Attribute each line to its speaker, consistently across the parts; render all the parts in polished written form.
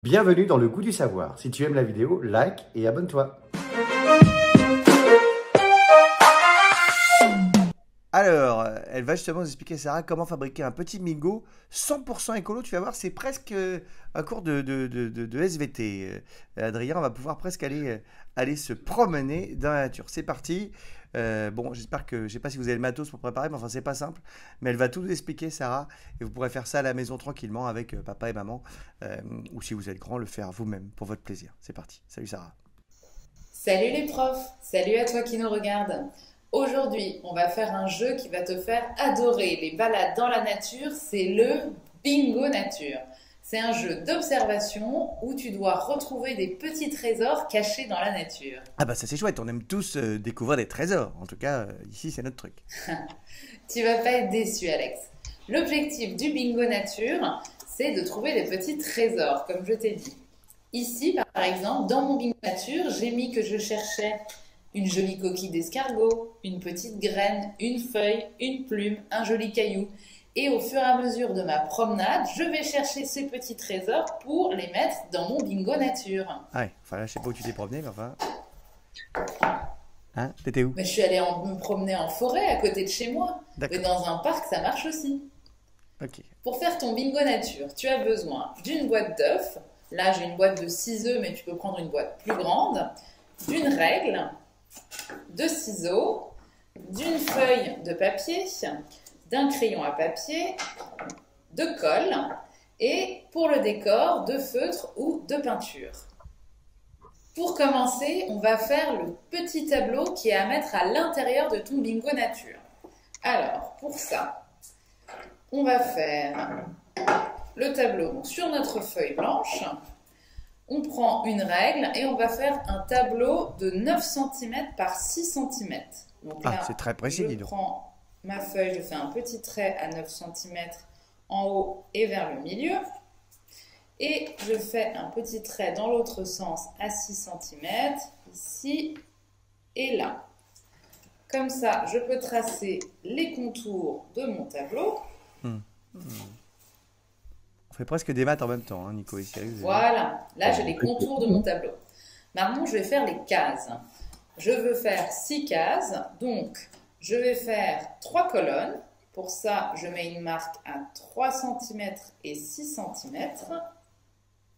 Speaker 1: Bienvenue dans le goût du savoir. Si tu aimes la vidéo, like et abonne-toi.
Speaker 2: Alors, elle va justement nous expliquer, Sarah, comment fabriquer un petit bingo 100% écolo. Tu vas voir, c'est presque un cours de SVT. Adrien, on va pouvoir presque aller se promener dans la nature. C'est parti. Bon, j'espère que, je sais pas si vous avez le matos pour préparer, mais enfin, c'est pas simple. Mais elle va tout vous expliquer, Sarah, et vous pourrez faire ça à la maison tranquillement avec papa et maman. Ou si vous êtes grand, le faire vous-même pour votre plaisir. C'est parti. Salut, Sarah.
Speaker 3: Salut les profs, salut à toi qui nous regarde. Aujourd'hui, on va faire un jeu qui va te faire adorer les balades dans la nature, c'est le Bingo Nature. C'est un jeu d'observation où tu dois retrouver des petits trésors cachés dans la nature.
Speaker 2: Ah bah ça c'est chouette, on aime tous découvrir des trésors. En tout cas, ici c'est notre truc.
Speaker 3: Tu vas pas être déçu, Alex. L'objectif du Bingo Nature, c'est de trouver des petits trésors, comme je t'ai dit. Ici, par exemple, dans mon Bingo Nature, j'ai mis que je cherchais une jolie coquille d'escargot, une petite graine, une feuille, une plume, un joli caillou. Et au fur et à mesure de ma promenade, je vais chercher ces petits trésors pour les mettre dans mon Bingo Nature.
Speaker 2: Ouais, enfin là je sais pas où tu t'es promené, mais enfin... Hein, t'étais où?
Speaker 3: Mais je suis allée me promener en forêt à côté de chez moi. Mais
Speaker 2: D'accord.
Speaker 3: dans un parc, ça marche aussi.
Speaker 2: Ok.
Speaker 3: Pour faire ton Bingo Nature, tu as besoin d'une boîte d'œufs. Là, j'ai une boîte de 6 œufs, mais tu peux prendre une boîte plus grande. D'une règle, de ciseaux, d'une feuille de papier, d'un crayon à papier, de colle et pour le décor, de feutre ou de peinture. Pour commencer, on va faire le petit tableau qui est à mettre à l'intérieur de ton Bingo Nature. Alors, pour ça, on va faire le tableau donc, sur notre feuille blanche. On prend une règle et on va faire un tableau de 9 cm par 6 cm. Donc là,
Speaker 2: c'est très précis, dis
Speaker 3: je
Speaker 2: donc.
Speaker 3: prends ma feuille, je fais un petit trait à 9 cm en haut et vers le milieu. Et je fais un petit trait dans l'autre sens à 6 cm, ici et là. Comme ça, je peux tracer les contours de mon tableau.
Speaker 2: On fait presque des maths en même temps, hein, Nico et Cyril.
Speaker 3: Voilà, là j'ai les contours de mon tableau. Maintenant, je vais faire les cases. Je veux faire 6 cases, donc je vais faire 3 colonnes. Pour ça, je mets une marque à 3 cm et 6 cm.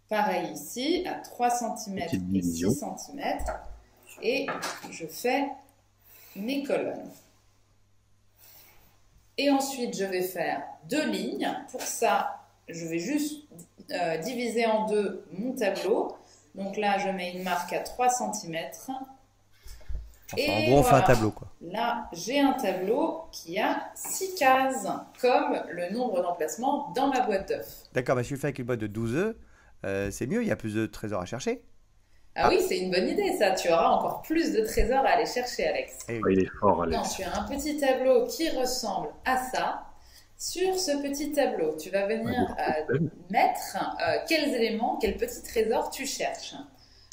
Speaker 3: Pareil ici, à 3 cm et 6 cm. Et je fais mes colonnes. Et ensuite, je vais faire 2 lignes. Pour ça, je vais juste diviser en deux mon tableau. Donc là, je mets une marque à 3 cm.
Speaker 2: Enfin, en gros, on fait un tableau, quoi.
Speaker 3: Là, j'ai un tableau qui a 6 cases, comme le nombre d'emplacements dans ma boîte d'œufs.
Speaker 2: D'accord, mais si je fais avec une boîte de 12 œufs, c'est mieux, il y a plus de trésors à chercher.
Speaker 3: Ah oui, c'est une bonne idée, ça. Tu auras encore plus de trésors à aller chercher, Alex.
Speaker 2: Eh
Speaker 4: Oh,
Speaker 2: oui.
Speaker 4: il est fort, Alex.
Speaker 3: Non, tu as un petit tableau qui ressemble à ça. Sur ce petit tableau, tu vas venir mettre quels éléments, quels petits trésors tu cherches.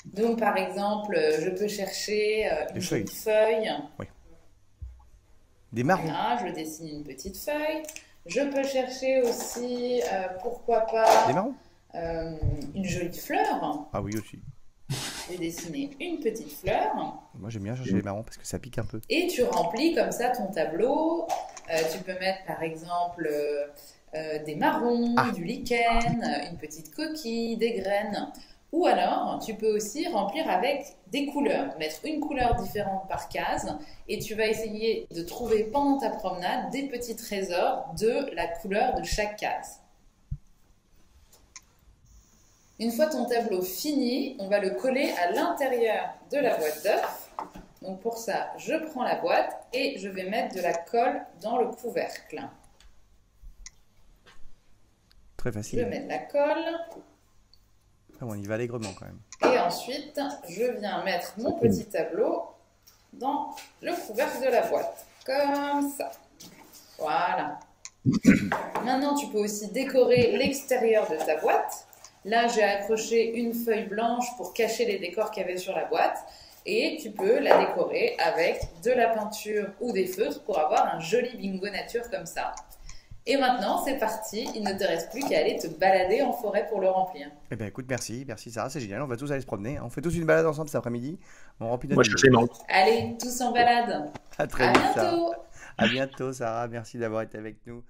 Speaker 3: Donc, par exemple, je peux chercher une petite feuille.
Speaker 2: Oui. Des marrons.
Speaker 3: Là, je dessine une petite feuille. Je peux chercher aussi, pourquoi pas,
Speaker 2: Des marrons.
Speaker 3: une jolie fleur.
Speaker 2: Ah oui, aussi.
Speaker 3: Je vais dessiner une petite fleur.
Speaker 2: Moi, j'aime bien chercher les marrons parce que ça pique un peu.
Speaker 3: Et tu remplis comme ça ton tableau. Tu peux mettre par exemple des marrons, du lichen, une petite coquille, des graines. Ou alors, tu peux aussi remplir avec des couleurs. Mettre une couleur différente par case. Et tu vas essayer de trouver pendant ta promenade des petits trésors de la couleur de chaque case. Une fois ton tableau fini, on va le coller à l'intérieur de la boîte d'œufs. Donc pour ça, je prends la boîte et je vais mettre de la colle dans le couvercle.
Speaker 2: Très facile.
Speaker 3: Je mets de la colle.
Speaker 2: Ah, on y va allègrement quand même.
Speaker 3: Et ensuite, je viens mettre mon petit tableau dans le couvercle de la boîte. Comme ça. Voilà. Maintenant, tu peux aussi décorer l'extérieur de ta boîte. Là, j'ai accroché une feuille blanche pour cacher les décors qu'il y avait sur la boîte. Et tu peux la décorer avec de la peinture ou des feutres pour avoir un joli Bingo Nature comme ça. Et maintenant, c'est parti. Il ne te reste plus qu'à aller te balader en forêt pour le remplir.
Speaker 2: Eh ben écoute, merci Sarah, c'est génial. On va tous aller se promener. On fait tous une balade ensemble cet après-midi. On remplit
Speaker 4: Moi,
Speaker 2: notre
Speaker 4: je
Speaker 2: bingo.
Speaker 4: fais manque.
Speaker 3: Allez, tous en balade.
Speaker 2: À très
Speaker 3: À
Speaker 2: vite, Sarah.
Speaker 3: bientôt.
Speaker 2: À bientôt, Sarah. Merci d'avoir été avec nous.